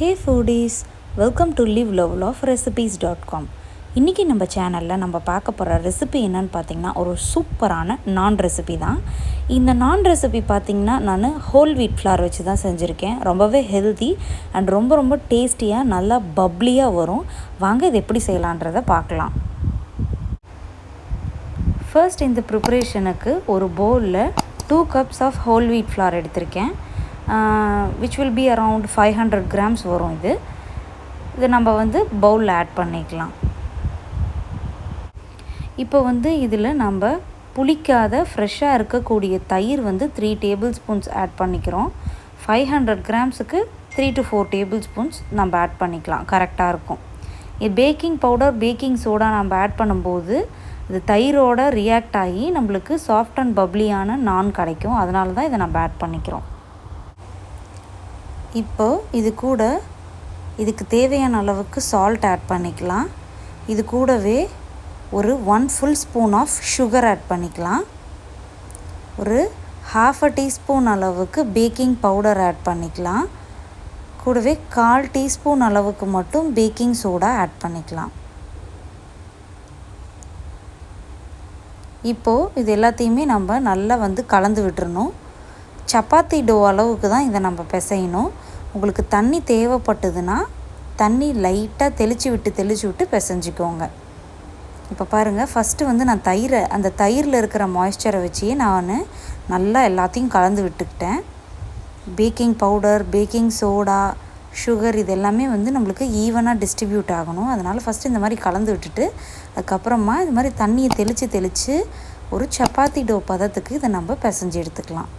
Hey foodies, welcome to liveloveloverecipes.com. இன்றைக்கி நம்ம சேனலில் நம்ம பார்க்க போகிற ரெசிபி என்னன்னு பார்த்திங்கன்னா ஒரு சூப்பரான நான் ரெசிபி தான். இந்த நான் ரெசிபி பார்த்திங்கன்னா நான் ஹோல் வீட் ஃப்ளார் வச்சு தான் செஞ்சுருக்கேன். ரொம்பவே ஹெல்தி அண்ட் ரொம்ப டேஸ்டியாக நல்லா பப்ளியாக வரும். வாங்க இது எப்படி செய்யலான்றதை பார்க்கலாம். ஃபர்ஸ்ட் இந்த ப்ரிப்பரேஷனுக்கு ஒரு பவுலில் 2 cups of whole wheat flour எடுத்திருக்கேன். which will be around 500 grams வரும். இது நம்ம பவுலில் ஆட் பண்ணிக்கலாம். இப்போ இதில் நம்ம புளிக்காத ஃப்ரெஷ்ஷாக இருக்கக்கூடிய தயிர் 3 tablespoons ஆட் பண்ணிக்கிறோம். 500 கிராம்ஸுக்கு 3 to 4 tablespoons நம்ம ஆட் பண்ணிக்கலாம், கரெக்டாக இருக்கும். இது பேக்கிங் பவுடர் பேக்கிங் சோடா நம்ம ஆட் பண்ணும்போது இது தயிரோட ரியாக்ட் ஆகி நம்மளுக்கு சாஃப்ட் அண்ட் பப்ளியான நான் கிடைக்கும். அதனால தான் இதை நம்ம ஆட் பண்ணிக்கிறோம். இப்போது இதுக்கு தேவையான அளவுக்கு சால்ட் ஆட் பண்ணிக்கலாம். இது கூடவே ஒரு 1 full spoon of sugar add பண்ணிக்கலாம். ஒரு 1/2 teaspoon அளவுக்கு பேக்கிங் பவுடர் ஆட் பண்ணிக்கலாம். கூடவே 1/4 teaspoon அளவுக்கு மட்டும் பேக்கிங் சோடா ஆட் பண்ணிக்கலாம். இப்போது இது எல்லாத்தையுமே நம்ம நல்லா கலந்து விட்டுறணும். சப்பாத்தி டோ அளவுக்கு தான் இதை நம்ம பிசையணும். உங்களுக்கு தண்ணி தேவைப்பட்டதுன்னா தண்ணி லைட்டாக தெளித்து விட்டு பிசைஞ்சிக்கோங்க. இப்போ பாருங்கள், ஃபஸ்ட்டு நான் அந்த தயிரில் இருக்கிற மாய்ஸ்சரை வச்சே நான் நல்லா எல்லாத்தையும் கலந்து விட்டுக்கிட்டேன். Baking powder baking soda sugar இது எல்லாமே நம்மளுக்கு ஈவனாக டிஸ்ட்ரிபியூட் ஆகணும். அதனால் ஃபஸ்ட்டு இந்த மாதிரி கலந்து விட்டுட்டு அதுக்கப்புறமா இது மாதிரி தண்ணியை தெளித்து ஒரு சப்பாத்தி டோ பதத்துக்கு இதை நம்ம பிசைஞ்சு எடுத்துக்கலாம்.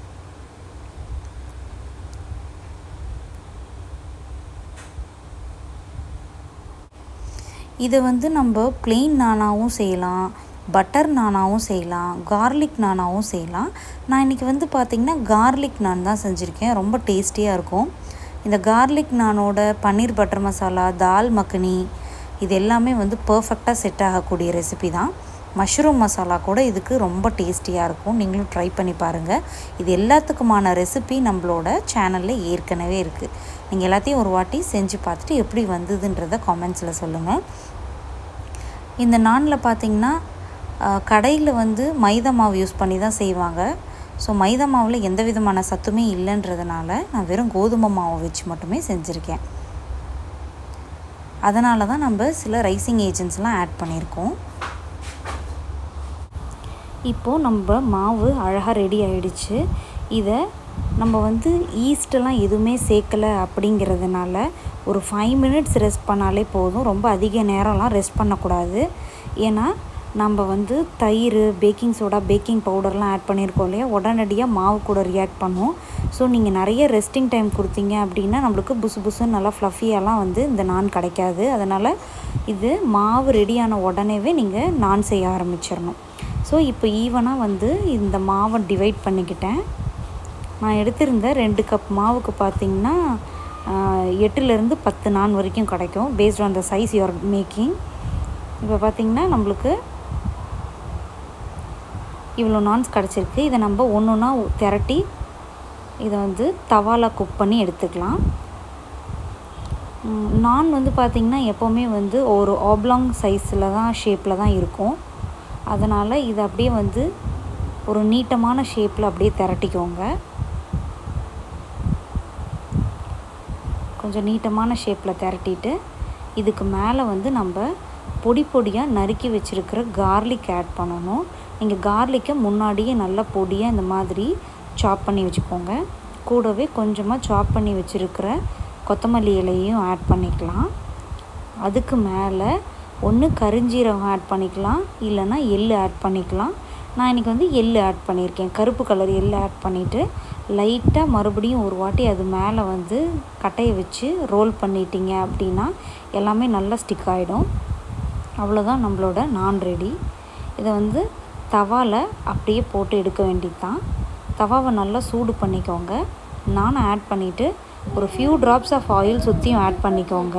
இதை நம்ம ப்ளெயின் நானாகவும் செய்யலாம், பட்டர் நானாகவும் செய்யலாம், கார்லிக் நானாகவும் செய்யலாம். நான் இன்றைக்கி பார்த்திங்கன்னா கார்லிக் நான் தான் செஞ்சுருக்கேன். ரொம்ப டேஸ்டியாக இருக்கும். இந்த கார்லிக் நானோட பன்னீர் பட்டர் மசாலா, தால் மக்கனி இது எல்லாமே பர்ஃபெக்டாக செட் ஆகக்கூடிய ரெசிபி தான். மஷ்ரூம் மசாலா கூட இதுக்கு ரொம்ப டேஸ்டியாக இருக்கும். நீங்களும் ட்ரை பண்ணி பாருங்கள். இது எல்லாத்துக்குமான ரெசிபி நம்மளோட சேனலில் ஏற்கனவே இருக்குது. நீங்கள் எல்லாத்தையும் ஒரு வாட்டி செஞ்சு பார்த்துட்டு எப்படி வந்ததுன்றதை காமெண்ட்ஸில் சொல்லுங்கள். இந்த நானில் பார்த்திங்கன்னா கடையில் மைதா மாவு யூஸ் பண்ணி தான் செய்வாங்க. ஸோ மைதா மாவில் எந்த விதமான சத்துமே இல்லைன்றதுனால நான் வெறும் கோதுமை மாவை வச்சு மட்டுமே செஞ்சுருக்கேன். அதனால தான் நம்ம சில ரைசிங் ஏஜென்ட்ஸ்லாம் ஆட் பண்ணியிருக்கோம். இப்போது நம்ம மாவு அழகாக ரெடி ஆகிடுச்சு. இதை நம்ம ஈஸ்டெல்லாம் எதுவுமே சேர்க்கலை அப்படிங்கிறதுனால ஒரு 5 minutes ரெஸ்ட் பண்ணாலே போதும். ரொம்ப அதிக நேரம்லாம் ரெஸ்ட் பண்ணக்கூடாது. ஏன்னா நம்ம தயிர் பேக்கிங் சோடா பேக்கிங் பவுடர்லாம் ஆட் பண்ணியிருக்கோம் இல்லையா, உடனடியாக மாவு கூட ரியாக்ட் பண்ணும். ஸோ நீங்கள் நிறைய ரெஸ்டிங் டைம் கொடுத்தீங்க அப்படின்னா நம்மளுக்கு புசுன்னு நல்லா ஃப்ளஃபியாலாம் இந்த நான் கிடைக்காது. அதனால் இது மாவு ரெடியான உடனேவே நீங்கள் நான் செய்ய ஆரம்பிச்சிடணும். ஸோ இப்போ ஈவனாக இந்த மாவை டிவைட் பண்ணிக்கிட்டேன். நான் எடுத்திருந்த 2 cup மாவுக்கு பார்த்திங்கன்னா 8 to 10 நான் வரைக்கும் கிடைக்கும், based on the size you're making. இப்போ பார்த்திங்கன்னா நம்மளுக்கு இவ்வளோ நான்ஸ் கிடச்சிருக்கு. இதை நம்ம ஒன்றா திரட்டி இதை தவாவில் குக் பண்ணி எடுத்துக்கலாம். நான் பார்த்திங்கன்னா எப்போவுமே ஒரு ஆப்லாங் சைஸில் தான் ஷேப்பில் தான் இருக்கும். அதனால் இதை அப்படியே ஒரு நீட்டமான ஷேப்பில் அப்படியே திரட்டிக்கோங்க. கொஞ்சம் நீட்டமான ஷேப்பில் திரட்டிட்டு இதுக்கு மேலே நம்ம பொடியாக நறுக்கி வச்சுருக்கிற கார்லிக் ஆட் பண்ணணும். நீங்கள் கார்லிக்கை முன்னாடியே நல்லா பொடியாக இந்த மாதிரி சாப் பண்ணி வச்சுக்கோங்க. கூடவே கொஞ்சமாக சாப் பண்ணி வச்சுருக்கிற கொத்தமல்லி இலையும் ஆட் பண்ணிக்கலாம். அதுக்கு மேலே ஒன்று கரிஞ்சீரகம் ஆட் பண்ணிக்கலாம், இல்லைன்னா எள்ளு ஆட் பண்ணிக்கலாம். நான் இன்றைக்கி எள்ளு ஆட் பண்ணியிருக்கேன். கருப்பு கலர் எள்ளு ஆட் பண்ணிவிட்டு லைட்டாக மறுபடியும் ஒரு வாட்டி அது மேலே கட்டையை வச்சு ரோல் பண்ணிட்டீங்க அப்படின்னா எல்லாமே நல்லா ஸ்டிக் ஆகிடும். அவ்வளோதான், நம்மளோட நான் ரெடி. இதை தவாவில் அப்படியே போட்டு எடுக்க வேண்டியது தான். தவாவை நல்லா சூடு பண்ணிக்கோங்க. நானும் ஆட் பண்ணிவிட்டு ஒரு ஃபியூ ட்ராப்ஸ் ஆஃப் ஆயில் சுற்றியும் ஆட் பண்ணிக்கோங்க.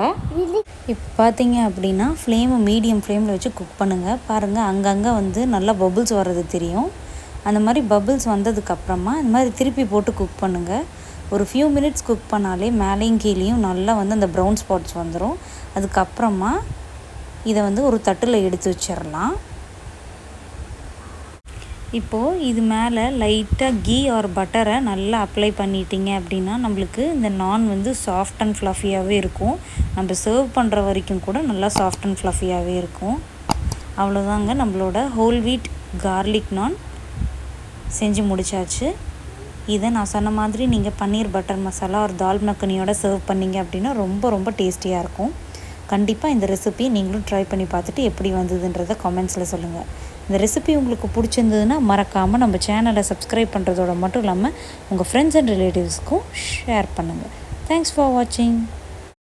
இப்போ பார்த்தீங்க அப்படின்னா ஃப்ளேமை மீடியம் ஃப்ளேமில் வச்சு குக் பண்ணுங்கள். பாருங்கள், அங்கங்கே நல்லா பபுள்ஸ் வர்றது தெரியும். அந்த மாதிரி பபுள்ஸ் வந்ததுக்கப்புறமா இந்த மாதிரி திருப்பி போட்டு குக் பண்ணுங்கள். ஒரு ஃபியூ மினிட்ஸ் குக் பண்ணாலே மேலேயும் கீழேயும் நல்லா வந்து அந்த ப்ரௌன் ஸ்பாட்ஸ் வந்துடும். அதுக்கப்புறமா இதை வந்து ஒரு தட்டில் எடுத்து வச்சிடலாம். இப்போது இது மேலே லைட்டாக கீ ஆர் பட்டரை நல்லா அப்ளை பண்ணிட்டீங்க அப்படின்னா நம்மளுக்கு இந்த நான் வந்து சாஃப்ட் அண்ட் ஃப்ளஃபியாகவே இருக்கும். நம்ம சர்வ் பண்ணுற வரைக்கும் கூட நல்லா சாஃப்ட் அண்ட் ஃப்ளஃபியாகவே இருக்கும். அவ்வளோதாங்க, நம்மளோட ஹோல் வீட் கார்லிக் நான் செஞ்சு முடிச்சாச்சு. இதை நான் சொன்ன மாதிரி நீங்கள் பன்னீர் பட்டர் மசாலா ஒரு தால் மக்கனியோட சர்வ் பண்ணிங்க அப்படின்னா ரொம்ப ரொம்ப டேஸ்டியாக இருக்கும். கண்டிப்பாக இந்த ரெசிபி நீங்களும் ட்ரை பண்ணி பார்த்துட்டு எப்படி வந்ததுன்றதை கமெண்ட்ஸில் சொல்லுங்கள். இந்த ரெசிபி உங்களுக்கு பிடிச்சிருந்ததுன்னா மறக்காமல் நம்ம சேனலை சப்ஸ்கிரைப் பண்ணுறதோட மட்டும் இல்லாமல் உங்கள் ஃப்ரெண்ட்ஸ் அண்ட் ரிலேட்டிவ்ஸ்க்கும் ஷேர் பண்ணுங்கள். தேங்க்ஸ் ஃபார் வாட்சிங்.